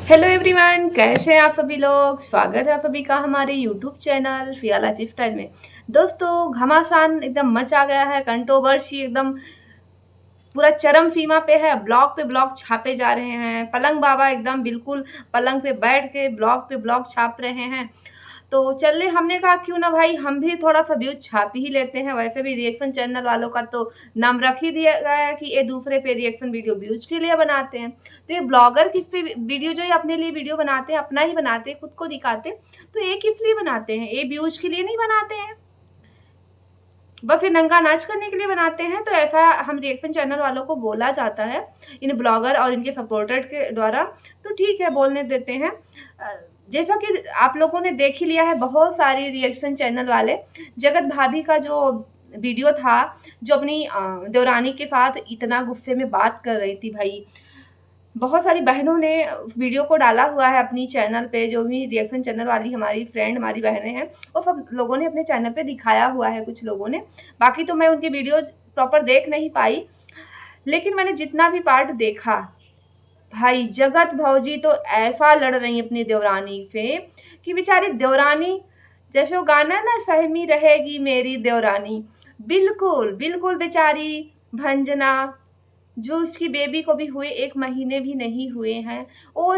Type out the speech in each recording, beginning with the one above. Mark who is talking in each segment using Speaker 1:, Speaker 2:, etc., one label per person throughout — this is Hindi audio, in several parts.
Speaker 1: हेलो एवरीवन, कैसे हैं आप सभी लोग। स्वागत है आप सभी का हमारे यूट्यूब चैनल फिया लाइफ स्टाइल में। दोस्तों, घमासान एकदम मच आ गया है। कंट्रोवर्सी एकदम पूरा चरम सीमा पे है। ब्लॉग पे ब्लॉग छापे जा रहे हैं। पलंग बाबा एकदम बिल्कुल पलंग पे बैठ के ब्लॉग पे ब्लॉग छाप रहे हैं। तो चलिए, हमने कहा क्यों ना भाई हम भी थोड़ा सा व्यूज छाप ही लेते हैं। वैसे भी रिएक्शन चैनल वालों का तो नाम रख ही दिया गया है कि ये दूसरे पे रिएक्शन वीडियो व्यूज के लिए बनाते हैं। तो ये ब्लॉगर किस पे वीडियो जो ये अपने लिए वीडियो बनाते हैं, अपना ही बनाते हैं, खुद को दिखाते हैं, तो ये किस लिए बनाते हैं? ये व्यूज के लिए नहीं बनाते हैं, बस फिर नंगा नाच करने के लिए बनाते हैं। तो ऐसा हम रिएक्शन चैनल वालों को बोला जाता है, इन ब्लॉगर और इनके सपोर्टर के द्वारा। तो ठीक है, बोलने देते हैं। जैसा कि आप लोगों ने देख ही लिया है, बहुत सारी रिएक्शन चैनल वाले जगत भाभी का जो वीडियो था, जो अपनी देवरानी के साथ इतना गुस्से में बात कर रही थी भाई। बहुत सारी बहनों ने उस वीडियो को डाला हुआ है अपनी चैनल पे। जो भी रिएक्शन चैनल वाली हमारी फ्रेंड, हमारी बहनें हैं, वो सब लोगों ने अपने चैनल पे दिखाया हुआ है, कुछ लोगों ने। बाकी तो मैं उनकी वीडियो प्रॉपर देख नहीं पाई, लेकिन मैंने जितना भी पार्ट देखा, भाई जगत भौजी तो ऐसा लड़ रही अपनी देवरानी से कि बेचारी देवरानी, जैसे वो गाना है ना, फहमी रहेगी मेरी देवरानी, बिल्कुल बिल्कुल बेचारी भंजना, जो उसकी बेबी को भी हुए 1 महीने भी नहीं हुए हैं, वो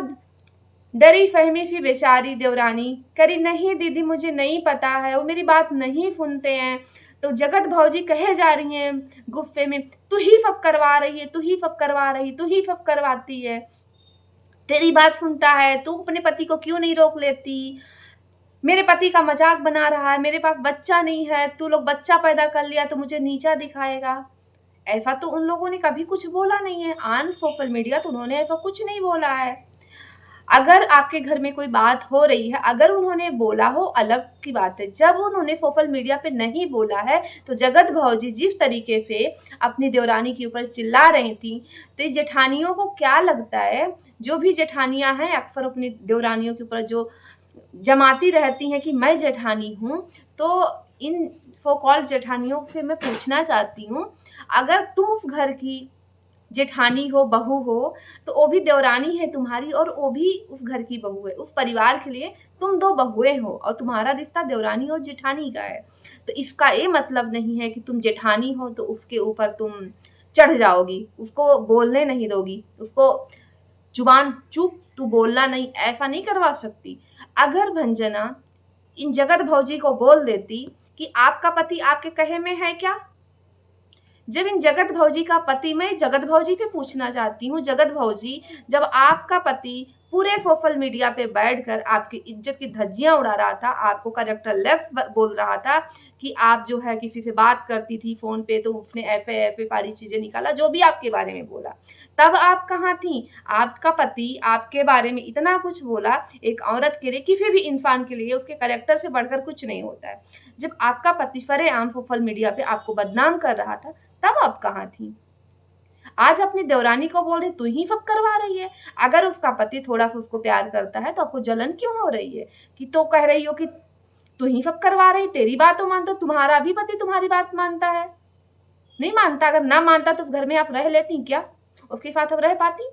Speaker 1: डरी फहमी सी बेचारी देवरानी करी, नहीं दीदी मुझे नहीं पता है, वो मेरी बात नहीं सुनते हैं। तो जगत भौजी कहे जा रही हैं गुस्से में, तू ही सब करवा रही है, तू ही सब करवा रही, तू ही सब करवाती है, तेरी बात सुनता है, तू अपने पति को क्यों नहीं रोक लेती, मेरे पति का मजाक बना रहा है, मेरे पास बच्चा नहीं है, तू लोग बच्चा पैदा कर लिया तो मुझे नीचा दिखाएगा। ऐसा तो उन लोगों ने कभी कुछ बोला नहीं है। ऑन सोशल मीडिया तो उन्होंने ऐसा कुछ नहीं बोला है। अगर आपके घर में कोई बात हो रही है, अगर उन्होंने बोला हो अलग की बात है। जब उन्होंने सोशल मीडिया पे नहीं बोला है, तो जगत भौजी जिस तरीके से अपनी देवरानी के ऊपर चिल्ला रही थी, तो इस जेठानियों को क्या लगता है, जो भी जेठानियां हैं अक्सर अपनी देवरानियों के ऊपर जो जमाती रहती हैं कि मैं जेठानी हूँ, तो इन सो कॉल्ड जेठानियों से मैं पूछना चाहती हूँ, अगर तुम उस घर की जेठानी हो, बहू हो, तो वो भी देवरानी है तुम्हारी, और वो भी उस घर की बहू है। उस परिवार के लिए तुम 2 बहुएँ हो, और तुम्हारा रिश्ता देवरानी और जेठानी का है। तो इसका ये मतलब नहीं है कि तुम जेठानी हो तो उसके ऊपर तुम चढ़ जाओगी, उसको बोलने नहीं दोगी, उसको जुबान चुप, तू बोलना नहीं, ऐसा नहीं करवा सकती। अगर भंजना इन जगत भौजी को बोल देती कि आपका पति आपके कहे में है क्या, जब इन जगत भौजी का पति, मैं जगत भौजी से पूछना चाहती हूँ, जगत भौजी, जब आपका पति पूरे सोशल मीडिया पे बैठकर आपकी इज्जत की धज्जियां उड़ा रहा था, आपको कैरेक्टर लेफ्ट बोल रहा था कि आप जो है किसी से बात करती थी फोन पे, तो उसने ऐसे ऐसे सारी चीजें निकाला, जो भी आपके बारे में बोला, तब आप कहाँ थी? आपका पति आपके बारे में इतना कुछ बोला, एक औरत के लिए, किसी भी इंसान के लिए उसके कैरेक्टर से बढ़कर कुछ नहीं होता है। जब आपका पति सरेआम सोशल मीडिया पे आपको बदनाम कर रहा था, तब आप कहाँ थी? आज अपनी देवरानी को बोल रही तू ही सब करवा रही है। अगर उसका पति थोड़ा सा उसको प्यार करता है तो आपको जलन क्यों हो रही है कि तो कह रही हो कि तू ही सब करवा रही, तेरी बात तो मानता, तुम्हारा भी पति तुम्हारी बात मानता है? नहीं मानता। अगर ना मानता तो उस घर में आप रह लेती क्या? उसके साथ अब रह पाती?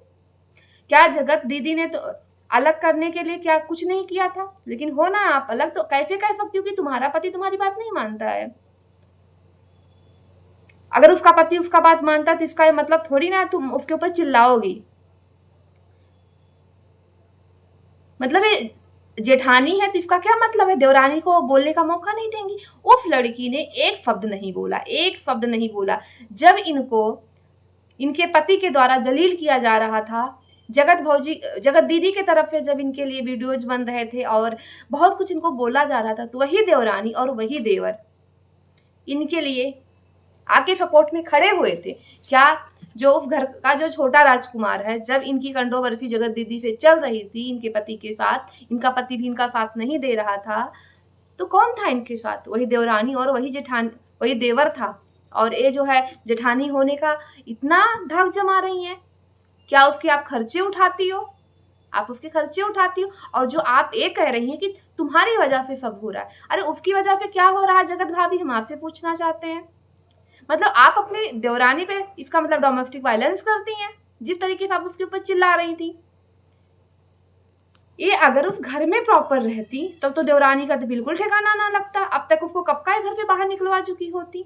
Speaker 1: क्या जगत दीदी ने तो अलग करने के लिए क्या कुछ नहीं किया था? लेकिन हो ना आप अलग, तो कैसे कह सकती हो कि तुम्हारा पति तुम्हारी बात नहीं मानता है? अगर उसका पति उसका बात मानता तो इसका मतलब थोड़ी ना तुम उसके ऊपर चिल्लाओगी। मतलब ये जेठानी है तो इसका क्या मतलब है देवरानी को बोलने का मौका नहीं देंगी? उस लड़की ने एक शब्द नहीं बोला, एक शब्द नहीं बोला। जब इनको इनके पति के द्वारा जलील किया जा रहा था, जगत भौजी, जगत दीदी के तरफ से जब इनके लिए वीडियोज बन रहे थे और बहुत कुछ इनको बोला जा रहा था, तो वही देवरानी और वही देवर इनके लिए आके सपोर्ट में खड़े हुए थे। क्या जो उस घर का जो छोटा राजकुमार है, जब इनकी कंट्रोवर्सी जगत दीदी से चल रही थी इनके पति के साथ, इनका पति भी इनका साथ नहीं दे रहा था, तो कौन था इनके साथ? वही देवरानी और वही जेठान, वही देवर था। और ये जो है जेठानी होने का इतना धाक जमा रही है। क्या उसके आप खर्चे उठाती हो? आप उसके खर्चे उठाती हो, और जो आप ये कह रही हैं कि तुम्हारी वजह से सब हो रहा है, अरे उसकी वजह से क्या हो रहा है जगत भाभी, हम आपसे पूछना चाहते हैं। मतलब आप अपनी देवरानी पे इसका मतलब डोमेस्टिक वायलेंस करती हैं, जिस तरीके से आप उसके ऊपर चिल्ला रही थी। ये अगर उस घर में प्रॉपर रहती तब तो देवरानी का तो बिल्कुल ठिकाना ना लगता, अब तक उसको कब का घर से बाहर निकलवा चुकी होती।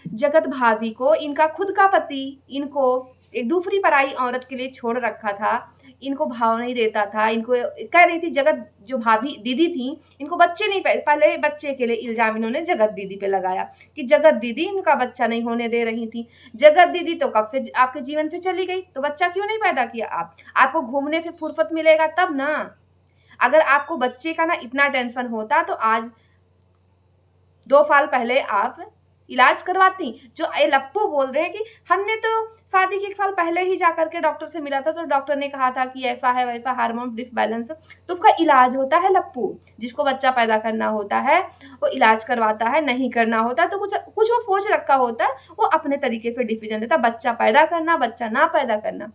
Speaker 1: जगत भाभी को इनका खुद का पति इनको एक दूसरी पराई औरत के लिए छोड़ रखा था, इनको भाव नहीं देता था, इनको कह रही थी जगत जो भाभी दीदी थी इनको बच्चे नहीं, पहले बच्चे के लिए इल्जाम इन्होंने जगत दीदी पे लगाया कि जगत दीदी इनका बच्चा नहीं होने दे रही थी। जगत दीदी तो कब से आपके जीवन पे चली गई, तो बच्चा क्यों नहीं पैदा किया आप? आपको घूमने से फुर्सत मिलेगा तब ना। अगर आपको बच्चे का ना इतना टेंशन होता तो आज 2 साल पहले आप इलाज करवाती। जो ये लप्पू बोल रहे हैं कि हमने तो शादी के 1 साल पहले ही जाकर के डॉक्टर से मिला था, तो डॉक्टर ने कहा था कि ऐसा है वैसा, हार्मोन डिसबैलेंस, तो उसका इलाज होता है लप्पू। जिसको बच्चा पैदा करना होता है वो इलाज करवाता है, नहीं करना होता तो कुछ कुछ वो सोच रखा होता है, वो अपने तरीके से डिसीजन लेता। बच्चा पैदा करना, बच्चा ना पैदा करना,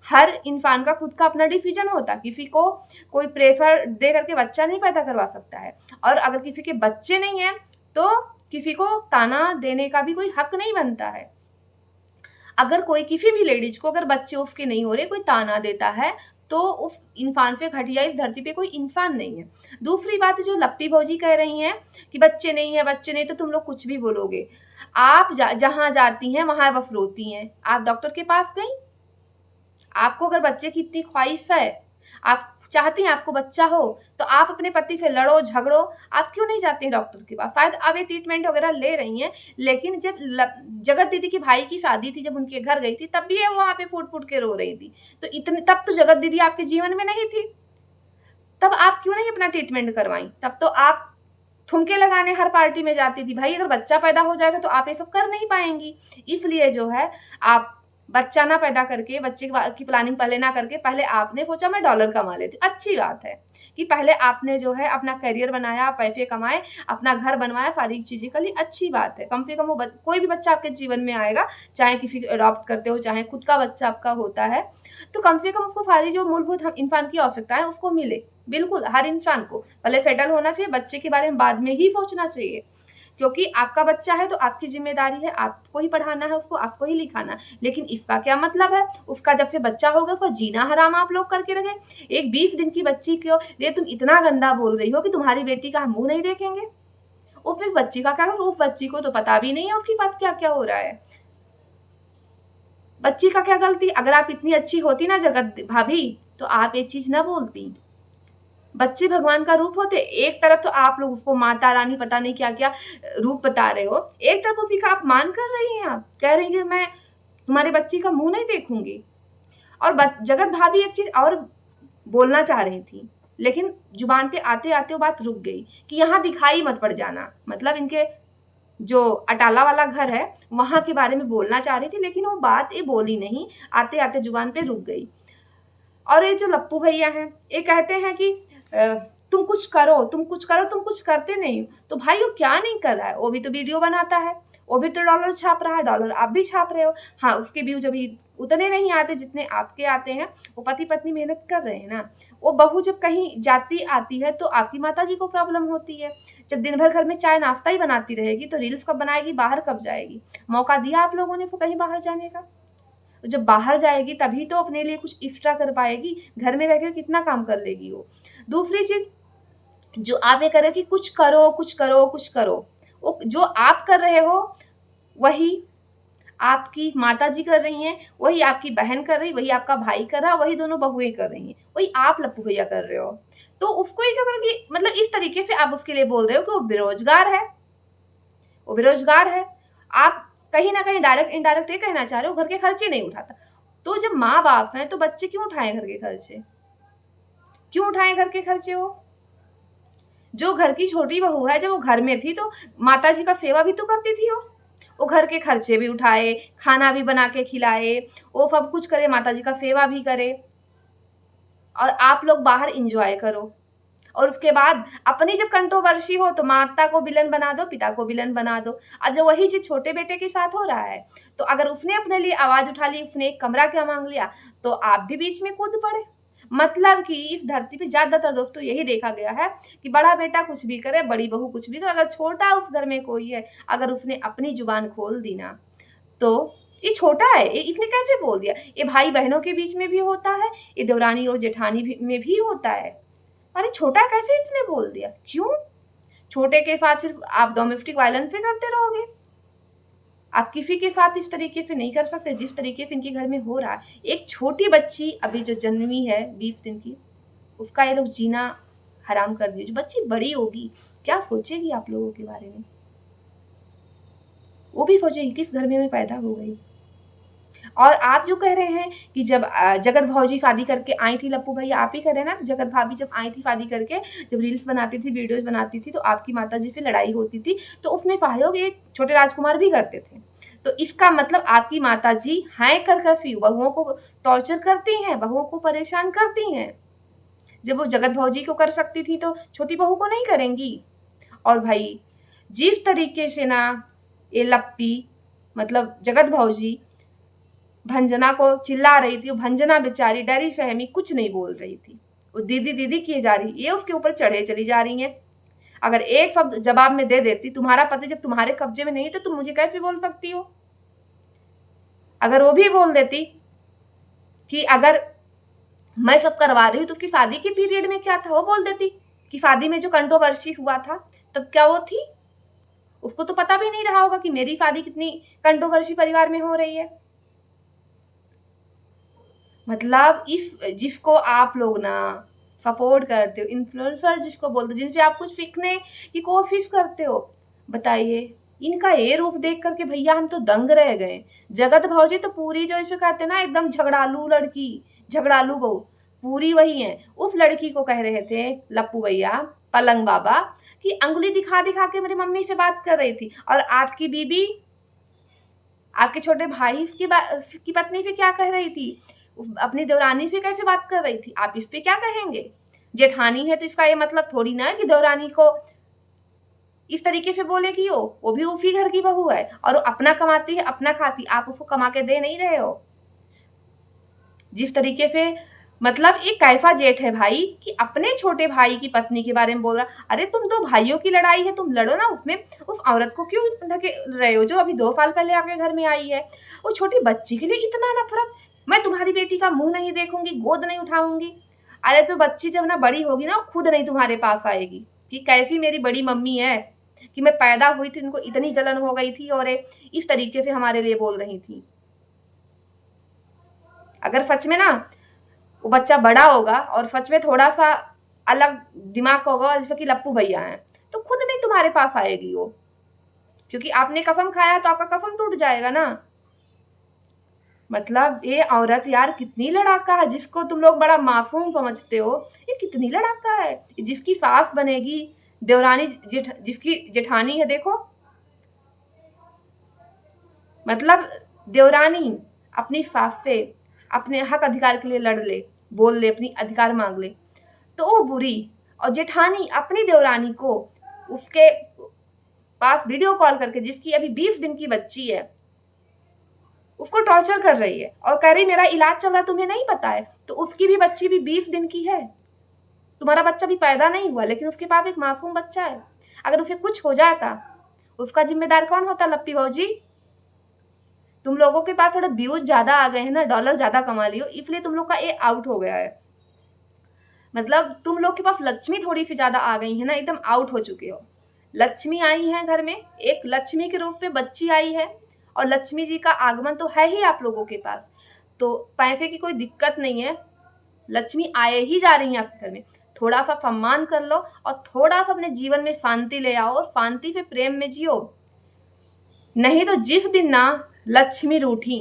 Speaker 1: हर इंसान का खुद का अपना डिसीजन होता। किसी को कोई प्रेशर दे करके बच्चा नहीं पैदा करवा सकता है, और अगर किसी के बच्चे नहीं है तो किसी को ताना देने का भी कोई हक नहीं बनता है। अगर कोई किसी भी लेडीज को अगर बच्चे उसके नहीं हो रहे कोई ताना देता है तो उस इंसान से घटिया इस धरती पे कोई इंसान नहीं है। दूसरी बात जो लप्पी भौजी कह रही हैं कि बच्चे नहीं है, बच्चे नहीं, तो तुम लोग कुछ भी बोलोगे। आप जहाँ जाती हैं वहां बस रोती हैं। आप डॉक्टर के पास गई, आपको अगर बच्चे की इतनी ख्वाहिश है, आप चाहती हैं आपको बच्चा हो, तो आप अपने पति से लड़ो झगड़ो, आप क्यों नहीं जाती हैं डॉक्टर के पास? शायद आप ये ट्रीटमेंट वगैरह ले रही हैं, लेकिन जब जगत दीदी की भाई की शादी थी, जब उनके घर गई थी, तब भी ये वहां पे फूट फूट के रो रही थी। तो इतने तब तो जगत दीदी आपके जीवन में नहीं थी, तब आप क्यों नहीं अपना ट्रीटमेंट करवाई? तब तो आप ठुमके लगाने हर पार्टी में जाती थी। भाई अगर बच्चा पैदा हो जाएगा तो आप ये सब कर नहीं पाएंगी। इसलिए जो है आप बच्चा ना पैदा करके, बच्चे की प्लानिंग पहले ना करके, पहले आपने सोचा मैं डॉलर कमा लेती। अच्छी बात है कि पहले आपने जो है अपना करियर बनाया, पैसे कमाए, अपना घर बनवाया, सारी चीजें कर ली, अच्छी बात है। कम से कम वो कोई भी बच्चा आपके जीवन में आएगा, चाहे किसी को अडॉप्ट करते हो, चाहे खुद का बच्चा आपका होता है, तो कम से कम उसको सारी जो मूलभूत इंसान की आवश्यकता है उसको मिले। बिल्कुल हर इंसान को पहले सेटल होना चाहिए, बच्चे के बारे में बाद में ही सोचना चाहिए, क्योंकि आपका बच्चा है तो आपकी जिम्मेदारी है, आपको ही पढ़ाना है उसको, आपको ही लिखाना है। लेकिन इसका क्या मतलब है? उसका जब से बच्चा होगा उसको जीना हराम आप लोग करके रखे। एक 20 दिन की बच्ची को लिए तुम इतना गंदा बोल रही हो कि तुम्हारी बेटी का हम मुंह नहीं देखेंगे। उस बच्ची का क्या करो? उस बच्ची को तो पता भी नहीं है उसके साथ क्या क्या हो रहा है। बच्ची का क्या गलती? अगर आप इतनी अच्छी होती ना जगत भाभी, तो आप ये चीज ना बोलती। बच्चे भगवान का रूप होते। एक तरफ तो आप लोग उसको माता रानी पता नहीं क्या क्या रूप बता रहे हो, एक तरफ उसी का अपमान कर रही हैं। आप कह रही हैं मैं तुम्हारे बच्चे का मुंह नहीं देखूंगी। और जगत भाभी एक चीज और बोलना चाह रही थी, लेकिन जुबान पे आते आते वो बात रुक गई कि यहाँ दिखाई मत पड़ जाना। मतलब इनके जो अटाला वाला घर है वहां के बारे में बोलना चाह रही थी, लेकिन वो बात ये बोली नहीं, आते आते जुबान पे रुक गई। और ये जो लप्पू भैया हैं ये कहते हैं कि तुम कुछ करो, तुम कुछ करो, तुम कुछ करते नहीं हो। तो भाई वो क्या नहीं कर रहा है? वो भी तो वीडियो बनाता है, वो भी तो डॉलर छाप रहा है, डॉलर आप भी छाप रहे हो। हाँ, उसके व्यूज अभी उतने नहीं आते जितने आपके आते हैं। वो पति पत्नी मेहनत कर रहे हैं ना। वो बहू जब कहीं जाती आती है तो आपकी माता जी को प्रॉब्लम होती है। जब दिन भर घर में चाय नाश्ता ही बनाती रहेगी तो रील्स कब बनाएगी, बाहर कब जाएगी? मौका दिया आप लोगों ने उसको कहीं बाहर जाने का? जब बाहर जाएगी तभी तो अपने लिए कुछ एक्स्ट्रा कर पाएगी। घर में रहकर कितना काम कर लेगी वो। दूसरी चीज जो आप ये कर रहे हो कि कुछ करो कुछ करो कुछ करो, वो जो आप कर रहे हो वही आपकी माता जी कर रही हैं, वही आपकी बहन कर रही, वही आपका भाई कर रहा, वही दोनों बहुएं कर रही हैं, वही आप लप्पू भैया कर रहे हो। तो उसको ये क्या करोगे? मतलब इस तरीके से आप उसके लिए बोल रहे हो कि वो बेरोजगार है, वो बेरोजगार है। आप कहीं ना कहीं डायरेक्ट इनडायरेक्ट ये कहना चाह रहे हो घर के खर्चे नहीं उठाता। तो जब माँ बाप हैं तो बच्चे क्यों उठाएं घर के खर्चे? क्यों उठाएं घर के खर्चे? वो जो घर की छोटी बहू है, जब वो घर में थी तो माता जी का सेवा भी तो करती थी। वो घर के खर्चे भी उठाए, खाना भी बना के खिलाए, वो सब कुछ करे, माता जी का सेवा भी करे, और आप लोग बाहर इंजॉय करो। और उसके बाद अपनी जब कंट्रोवर्सी हो तो माता को विलन बना दो, पिता को विलन बना दो। अब जब वही चीज छोटे बेटे के साथ हो रहा है तो अगर उसने अपने लिए आवाज उठा ली, उसने एक कमरा क्या मांग लिया, तो आप भी बीच में कूद पड़े। मतलब कि इस धरती पे ज्यादातर दोस्तों यही देखा गया है कि बड़ा बेटा कुछ भी करे, बड़ी बहू कुछ भी करे, अगर छोटा उस घर में कोई है, अगर उसने अपनी जुबान खोल दी ना, तो ये छोटा है, इसने कैसे बोल दिया? ये भाई बहनों के बीच में भी होता है, ये देवरानी और जेठानी में भी होता है। अरे छोटा कैसे इसने बोल दिया, क्यों? छोटे के साथ सिर्फ आप डोमेस्टिक वायलेंस पे करते रहोगे? आप किसी के साथ इस तरीके से नहीं कर सकते जिस तरीके से इनके घर में हो रहा है। एक छोटी बच्ची अभी जो जन्मी है 20 दिन की, उसका ये लोग जीना हराम कर दिए। जो बच्ची बड़ी होगी क्या सोचेगी आप लोगों के बारे में? वो भी सोचेगी किस घर में मैं पैदा हो गई। और आप जो कह रहे हैं कि जब जगत भौजी शादी करके आई थी, लप्पू भैया आप ही कह रहे हैं ना, जगत भाभी जब आई थी शादी करके, जब रील्स बनाती थी, वीडियोस बनाती थी, तो आपकी माताजी से लड़ाई होती थी, तो उसमें सहयोग ये छोटे राजकुमार भी करते थे। तो इसका मतलब आपकी माताजी हाय कर कर्फ्यू बहुओं को टॉर्चर करती हैं, बहुओं को परेशान करती हैं। जब वो जगत भौजी को कर सकती थी तो छोटी बहू को नहीं करेंगी? और भाई जिस तरीके से ना ये लप्पी मतलब जगत भौजी भंजना को चिल्ला रही थी, वो भंजना बेचारी डरी फहमी कुछ नहीं बोल रही थी, वो दीदी दीदी किए जा रही, ये उसके ऊपर चढ़े चली जा रही हैं। अगर एक शब्द जवाब में दे देती, तुम्हारा पति जब तुम्हारे कब्जे में नहीं तो तुम मुझे कैसे बोल सकती हो? अगर वो भी बोल देती कि अगर मैं सब करवा रही हूँ तो उसकी शादी के पीरियड में क्या था, वो बोल देती कि शादी में जो कंट्रोवर्सी हुआ था तब क्या वो थी? उसको तो पता भी नहीं रहा होगा कि मेरी शादी कितनी कंट्रोवर्सी परिवार में हो रही है। मतलब इस जिसको आप लोग ना सपोर्ट करते हो, इन्फ्लुएंसर जिसको बोलते हो, जिनसे आप कुछ सीखने की कोशिश करते हो, बताइए इनका ये रूप देख करके भैया हम तो दंग रह गए। जगत भौजी तो पूरी जो इसे कहते हैं ना एकदम झगड़ालू लड़की, झगड़ालू बहू पूरी वही है। उस लड़की को कह रहे थे लप्पू भैया पलंग बाबा कि अंगुली दिखा दिखा के मेरी मम्मी से बात कर रही थी, और आपकी बीबी आपके छोटे भाई की पत्नी से क्या कह रही थी, अपनी देवरानी से कैसे बात कर रही थी, आप इस पे क्या कहेंगे? जेठानी है तो इसका ये मतलब थोड़ी ना है कि देवरानी को इस तरीके से बोलेगी। वो भी उसी घर की बहू है और वो अपना कमाती है अपना खाती, आप उसको कमा के दे नहीं रहे हो। जिस तरीके से मतलब एक कैसा जेठ है भाई कि अपने छोटे भाई की पत्नी के बारे में बोल रहा। अरे तुम दो भाइयों की लड़ाई है, तुम लड़ो ना, उसमें उस औरत को क्यों ढके रहे हो जो अभी 2 साल पहले आपके घर में आई है? वो छोटी बच्ची के लिए इतना नफरत, मैं तुम्हारी बेटी का मुंह नहीं देखूंगी, गोद नहीं उठाऊंगी। अरे तो बच्ची जब ना बड़ी होगी ना खुद नहीं तुम्हारे पास आएगी कि कैसी मेरी बड़ी मम्मी है कि मैं पैदा हुई थी इनको इतनी जलन हो गई थी और इस तरीके से हमारे लिए बोल रही थी। अगर सच में ना वो बच्चा बड़ा होगा और सच में थोड़ा सा अलग दिमाग का होगा जैसे कि लप्पू भैया हैं, तो खुद नहीं तुम्हारे पास आएगी वो, क्योंकि आपने कसम खाया तो आपका कसम टूट जाएगा ना। मतलब ये औरत यार कितनी लड़ाका है, जिसको तुम लोग बड़ा मासूम समझते हो, ये कितनी लड़ाका है। जिसकी सास बनेगी देवरानी जिसकी जेठानी है, देखो मतलब देवरानी अपनी सास से अपने हक अधिकार के लिए लड़ ले, बोल ले, अपनी अधिकार मांग ले तो वो बुरी, और जेठानी अपनी देवरानी को उसके पास वीडियो कॉल करके जिसकी अभी 20 दिन की बच्ची है उसको टॉर्चर कर रही है और कह रही मेरा इलाज चल रहा तुम्हें नहीं पता है। तो उसकी भी बच्ची भी 20 दिन की है, तुम्हारा बच्चा भी पैदा नहीं हुआ लेकिन उसके पास एक मासूम बच्चा है। अगर उसे कुछ हो जाता उसका जिम्मेदार कौन होता? लप्पी भौजी। तुम लोगों के पास थोड़ा व्यूज ज्यादा आ गए हैं ना, डॉलर ज्यादा कमा लियो, इसलिए तुम लोग का ये आउट हो गया है। मतलब तुम लोग के पास लक्ष्मी थोड़ी सी ज्यादा आ गई है ना, एकदम आउट हो चुके हो। लक्ष्मी आई है घर में, एक लक्ष्मी के रूप में बच्ची आई है और लक्ष्मी जी का आगमन तो है ही आप लोगों के पास, तो पैसे की कोई दिक्कत नहीं है, लक्ष्मी आए ही जा रही है आपके घर में। थोड़ा सा सम्मान कर लो और थोड़ा सा अपने जीवन में शांति ले आओ और शांति से प्रेम में जियो। नहीं तो जिस दिन ना लक्ष्मी रूठी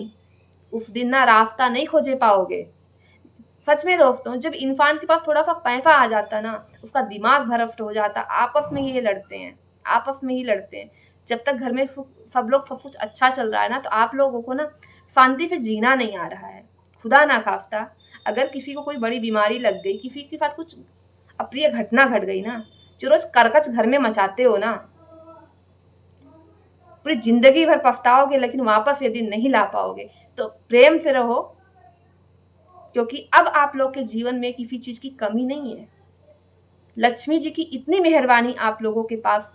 Speaker 1: उस दिन ना रास्ता नहीं खोजे पाओगे। सच में दोस्तों, जब इंसान के पास थोड़ा सा पैसा आ जाता ना उसका दिमाग भरफ्ट हो जाता। आपस में ये लड़ते हैं, आपस में ही लड़ते हैं। जब तक घर में सब लोग सब कुछ अच्छा चल रहा है ना, तो आप लोगों को ना शांति से जीना नहीं आ रहा है। खुदा ना खास्ता अगर किसी को कोई बड़ी बीमारी लग गई, किसी के साथ कुछ अप्रिय घटना घट गई ना, जो रोज करकच घर में मचाते हो ना, पूरी जिंदगी भर पछताओगे लेकिन वापस ये दिन नहीं ला पाओगे। तो प्रेम से रहो, क्योंकि अब आप लोग के जीवन में किसी चीज की कमी नहीं है। लक्ष्मी जी की इतनी मेहरबानी आप लोगों के पास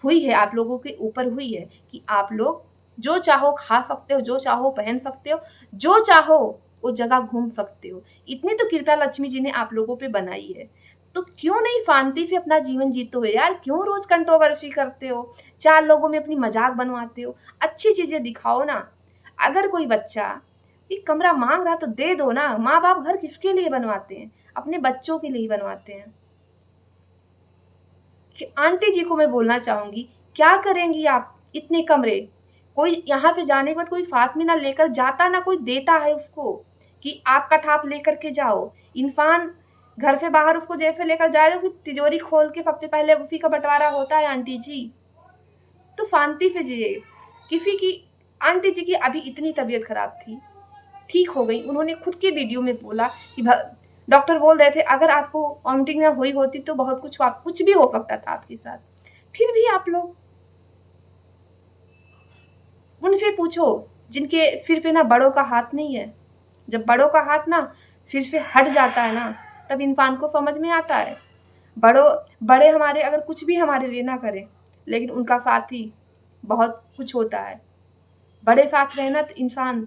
Speaker 1: हुई है, आप लोगों के ऊपर हुई है कि आप लोग जो चाहो खा सकते हो, जो चाहो पहन सकते हो, जो चाहो वो जगह घूम सकते हो। इतनी तो कृपा लक्ष्मी जी ने आप लोगों पे बनाई है। तो क्यों नहीं शांति से अपना जीवन जीते हो यार? क्यों रोज़ कंट्रोवर्सी करते हो? 4 लोगों में अपनी मज़ाक बनवाते हो? अच्छी चीज़ें दिखाओ ना। अगर कोई बच्चा एक कमरा माँग रहा तो दे दो ना। माँ-बाप घर किसके लिए बनवाते हैं? अपने बच्चों के लिए ही बनवाते हैं। कि आंटी जी को मैं बोलना चाहूँगी, क्या करेंगी आप इतने कमरे? कोई यहाँ से जाने के बाद कोई साथ में ना लेकर जाता, ना कोई देता है उसको, कि आपका था आप लेकर के जाओ। इंसान घर से बाहर उसको जैसे लेकर जाए, तो फिर तिजोरी खोल के सबसे पहले उसी का बँटवारा होता है आंटी जी। तो शांति से जिए। किसी की आंटी जी की अभी इतनी तबीयत खराब थी, ठीक हो गई। उन्होंने खुद के वीडियो में बोला कि डॉक्टर बोल रहे थे अगर आपको वॉमिटिंग ना हुई होती तो बहुत कुछ भी हो सकता था आपके साथ। फिर भी आप लोग उनसे पूछो जिनके सिर पे ना बड़ों का हाथ नहीं है। जब बड़ों का हाथ ना सिर से हट जाता है ना, तब इंसान को समझ में आता है। बड़े हमारे अगर कुछ भी हमारे लिए ना करें, लेकिन उनका साथ ही बहुत कुछ होता है। बड़े साथ रहना तो इंसान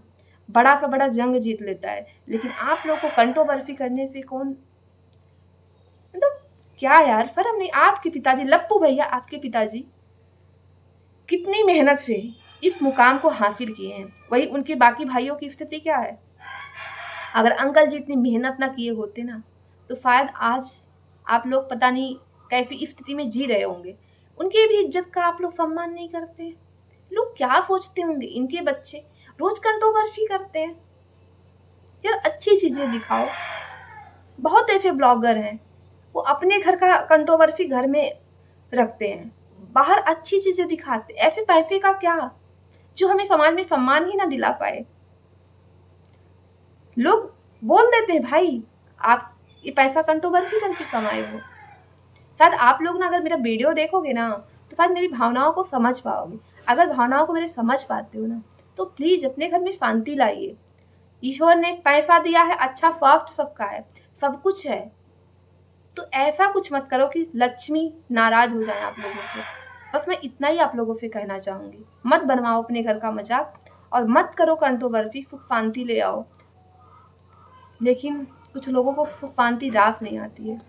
Speaker 1: बड़ा से बड़ा जंग जीत लेता है। लेकिन आप लोग को कंट्रोवर्सी करने से कौन, मतलब क्या यार, शर्म नहीं? आपके पिताजी लप्पू भैया, आपके पिताजी कितनी मेहनत से इस मुकाम को हासिल किए हैं, वही उनके बाकी भाइयों की स्थिति क्या है? अगर अंकल जी इतनी मेहनत ना किए होते ना, तो शायद आज आप लोग पता नहीं कैसी स्थिति में जी रहे होंगे। उनकी भी इज्जत का आप लोग सम्मान नहीं करते। लोग क्या सोचते होंगे इनके बच्चे रोज कंट्रोवर्सी करते हैं। यार अच्छी चीजें दिखाओ। बहुत ऐसे ब्लॉगर हैं, वो अपने घर का कंट्रोवर्सी घर में रखते हैं, बाहर अच्छी चीजें दिखाते। ऐसे पैसे का क्या जो हमें समाज में सम्मान ही ना दिला पाए। लोग बोल देते हैं भाई आप ये पैसा कंट्रोवर्सी करके कमाए हो। शायद आप लोग ना अगर मेरा वीडियो देखोगे ना, तो शायद मेरी भावनाओं को समझ पाओगे। अगर भावनाओं को मेरे समझ पाते हो ना, तो प्लीज़ अपने घर में शांति लाइए। ईश्वर ने पैसा दिया है, अच्छा स्वास्थ्य सबका है, सब कुछ है। तो ऐसा कुछ मत करो कि लक्ष्मी नाराज़ हो जाए आप लोगों से। बस मैं इतना ही आप लोगों से कहना चाहूँगी। मत बनवाओ अपने घर का मज़ाक और मत करो कंट्रोवर्सी, सुख शांति ले आओ। लेकिन कुछ लोगों को सुख शांति रास नहीं आती है।